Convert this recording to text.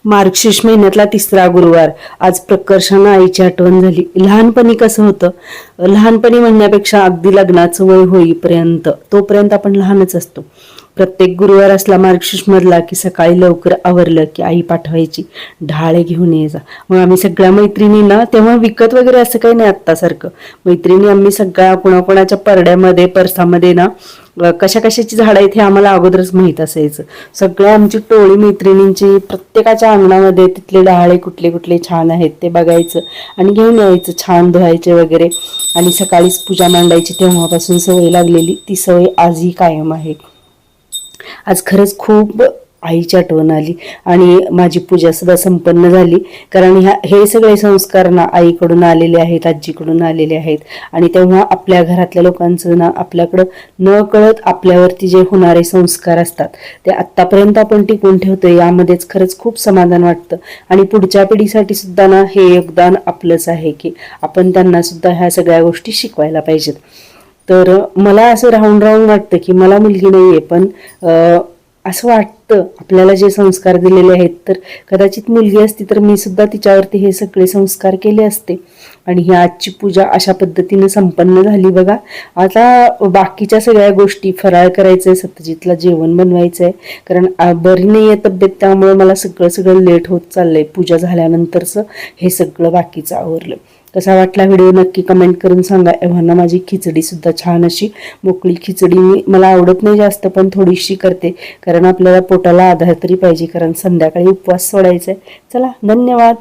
मार्गशीर्ष महिन्यातला तिसरा गुरुवार. आज प्रकर्षानं आईची आठवण झाली. लहानपणी कसं होतं, लहानपणी म्हणण्यापेक्षा अगदी लग्नाचं वय होईपर्यंत, तोपर्यंत आपण लहानच असतो. प्रत्येक गुरुवार असला मार्गशीर्ष मधला की सकाळी लवकर आवरलं की आई पाठवायची, ढाळे घेऊन यायचा. मग आम्ही सगळ्या मैत्रिणी ना, तेव्हा विकत वगैरे असं काही नाही आत्तासारखं, मैत्रिणी आम्ही सगळ्या कोणाकोणाच्या परड्यामध्ये परसामध्ये ना कशा कशाची झाडं आहेत हे आम्हाला अगोदरच माहीत असायचं. सगळ्या आमची टोळी मैत्रिणींची प्रत्येकाच्या अंगणामध्ये तिथले डहाळे कुठले कुठले छान आहेत ते बघायचं आणि घेऊन यायचं, छान धुवायचे वगैरे. आणि सकाळीच पूजा मांडायची, तेव्हापासून सवय लागलेली ती सवय आजही कायम आहे. आज खरंच खूप आईची आठवण आली आणि माझी पूजा सुद्धा संपन्न झाली. कारण हे सगळे संस्कार ना आईकडून आलेले आहेत, आजीकडून आलेले आहेत. आणि तेव्हा आपल्या घरातल्या लोकांचं ना आपल्याकडं न कळत आपल्यावरती जे होणारे संस्कार असतात ते आत्तापर्यंत आपण टिकून ठेवतोय, यामध्येच खरंच खूप समाधान वाटतं. आणि पुढच्या पिढीसाठी सुद्धा ना हे योगदान आपलंच आहे की आपण त्यांना सुद्धा ह्या सगळ्या गोष्टी शिकवायला पाहिजेत. तर मला असं राहून राहून वाटतं की मला मुलगी नाहीये, पण असं वाटतं आपल्याला जे संस्कार दिलेले आहेत, तर कदाचित मुलगी असती तर मी सुद्धा तिच्यावरती हे सगळे संस्कार केले असते. आणि ही आजची पूजा अशा पद्धतीने संपन्न झाली बघा. आता बाकीच्या सगळ्या गोष्टी, फराळ करायचंय, सत्यजितला जेवण बनवायचंय, कारण बरी नाहीये तब्येत, त्यामुळे मला सगळं लेट होत चाललंय. पूजा झाल्यानंतरच हे सगळं बाकीचं आवरलं. कसा वाटला व्हिडिओ नक्की कमेंट करून सांगा. एव्हाना माझी खिचडी सुद्धा छान अशी मोकळी खिचडी, मला आवडत नाही जास्त पण थोडीशी करते, कारण आपल्याला पोटाला आधार तरी पाहिजे, कारण संध्याकाळी उपवास सोडायचा आहे. चला, धन्यवाद.